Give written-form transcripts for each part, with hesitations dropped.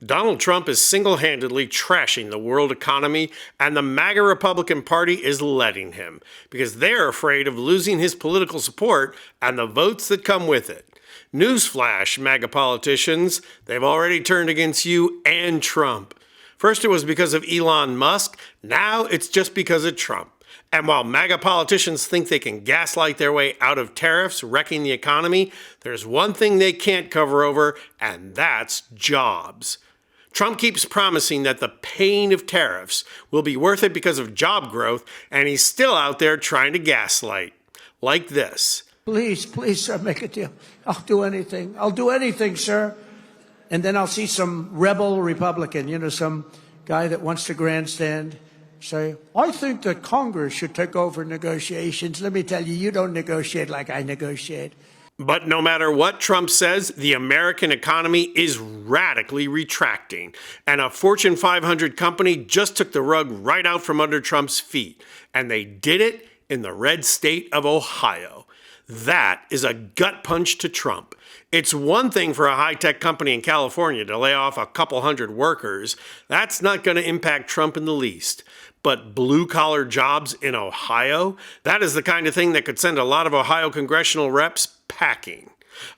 Donald Trump is single-handedly trashing the world economy, and the MAGA Republican Party is letting him because they're afraid of losing his political support and the votes that come with it. Newsflash, MAGA politicians, they've already turned against you and Trump. First it was because of Elon Musk, now it's just because of Trump. And while MAGA politicians think they can gaslight their way out of tariffs wrecking the economy, there's one thing they can't cover over, and that's jobs. Trump keeps promising that the pain of tariffs will be worth it because of job growth, and he's still out there trying to gaslight. Like this. Please, sir, make a deal. I'll do anything. I'll do anything, sir. And then I'll see some rebel Republican, some guy that wants to grandstand, say, I think that Congress should take over negotiations. Let me tell you, you don't negotiate like I negotiate. But no matter what Trump says, the American economy is radically retracting. And a Fortune 500 company just took the rug right out from under Trump's feet. And they did it in the red state of Ohio. That is a gut punch to Trump. It's one thing for a high-tech company in California to lay off a couple hundred workers. That's not going to impact Trump in the least. But blue-collar jobs in Ohio? That is the kind of thing that could send a lot of Ohio congressional reps packing.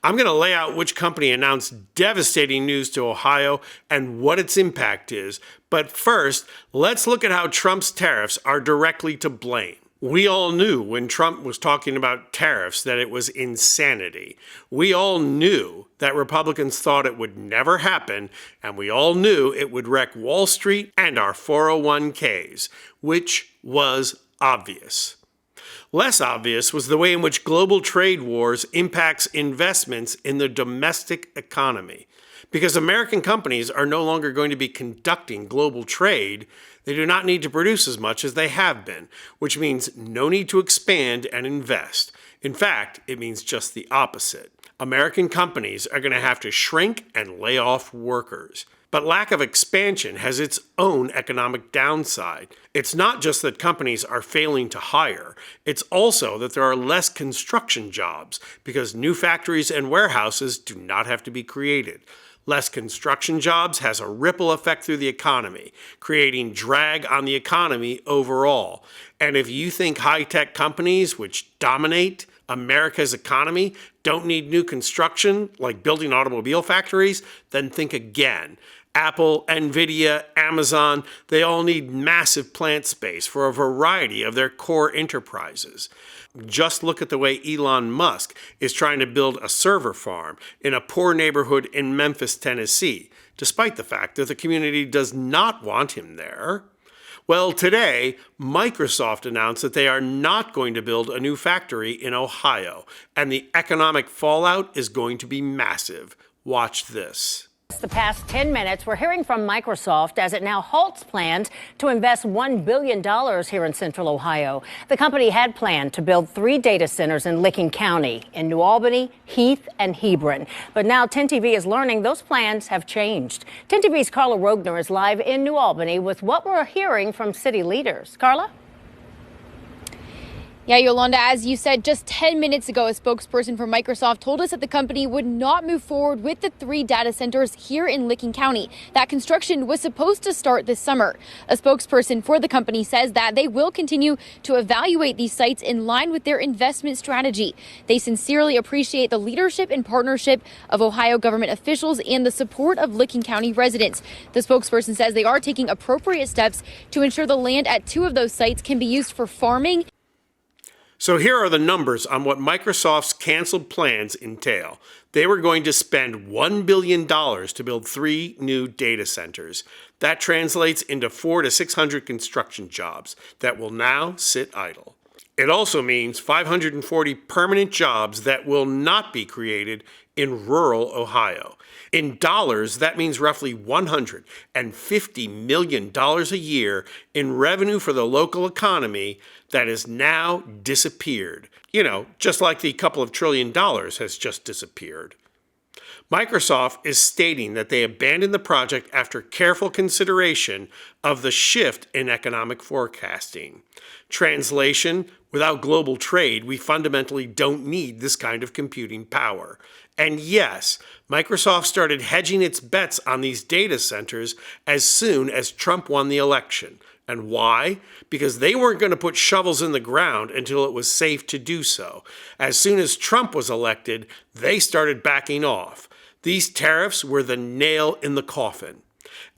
I'm going to lay out which company announced devastating news to Ohio and what its impact is. But first, let's look at how Trump's tariffs are directly to blame. We all knew when Trump was talking about tariffs that it was insanity. We all knew that Republicans thought it would never happen, and we all knew it would wreck Wall Street and our 401ks, which was obvious. Less obvious was the way in which global trade wars impacts investments in the domestic economy. Because American companies are no longer going to be conducting global trade, they do not need to produce as much as they have been, which means no need to expand and invest. In fact, it means just the opposite. American companies are going to have to shrink and lay off workers. But lack of expansion has its own economic downside. It's not just that companies are failing to hire, it's also that there are less construction jobs because new factories and warehouses do not have to be created. Less construction jobs has a ripple effect through the economy, creating drag on the economy overall. And if you think high-tech companies, which dominate America's economy, don't need new construction, like building automobile factories, then think again. Apple, Nvidia, Amazon, they all need massive plant space for a variety of their core enterprises. Just look at the way Elon Musk is trying to build a server farm in a poor neighborhood in Memphis, Tennessee, despite the fact that the community does not want him there. Well, today, Microsoft announced that they are not going to build a new factory in Ohio, and the economic fallout is going to be massive. Watch this. The past 10 minutes, we're hearing from Microsoft as it now halts plans to invest $1 billion here in central Ohio. The company had planned to build 3 data centers in Licking County, in New Albany, Heath, and Hebron. But now 10 TV is learning those plans have changed. 10 TV's Carla Rogner is live in New Albany with what we're hearing from city leaders. Carla? Yeah, Yolanda, as you said just 10 minutes ago, a spokesperson for Microsoft told us that the company would not move forward with the 3 data centers here in Licking County. That construction was supposed to start this summer. A spokesperson for the company says that they will continue to evaluate these sites in line with their investment strategy. They sincerely appreciate the leadership and partnership of Ohio government officials and the support of Licking County residents. The spokesperson says they are taking appropriate steps to ensure the land at 2 of those sites can be used for farming. So here are the numbers on what Microsoft's canceled plans entail. They were going to spend $1 billion to build 3 new data centers. That translates into 400 to 600 construction jobs that will now sit idle. It also means 540 permanent jobs that will not be created in rural Ohio. In dollars, that means roughly $150 million a year in revenue for the local economy that has now disappeared. Just like the couple of $1 trillion has just disappeared. Microsoft is stating that they abandoned the project after careful consideration of the shift in economic forecasting. Translation, without global trade, we fundamentally don't need this kind of computing power. And yes, Microsoft started hedging its bets on these data centers as soon as Trump won the election. And why? Because they weren't going to put shovels in the ground until it was safe to do so. As soon as Trump was elected, they started backing off. These tariffs were the nail in the coffin.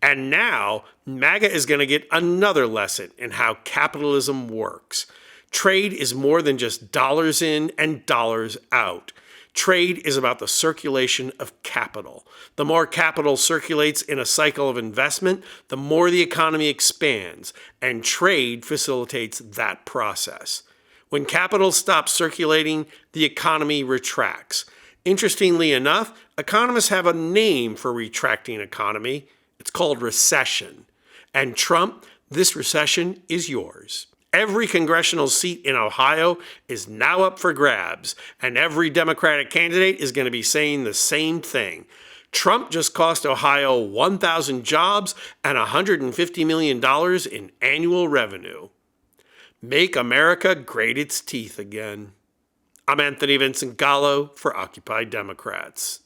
And now, MAGA is going to get another lesson in how capitalism works. Trade is more than just dollars in and dollars out. Trade is about the circulation of capital. The more capital circulates in a cycle of investment, the more the economy expands, and trade facilitates that process. When capital stops circulating, the economy retracts. Interestingly enough, economists have a name for retracting economy. It's called recession. And Trump, this recession is yours. Every congressional seat in Ohio is now up for grabs, and every Democratic candidate is going to be saying the same thing. Trump just cost Ohio 1,000 jobs and $150 million in annual revenue. Make America grate its teeth again. I'm Anthony Vincent Gallo for Occupy Democrats.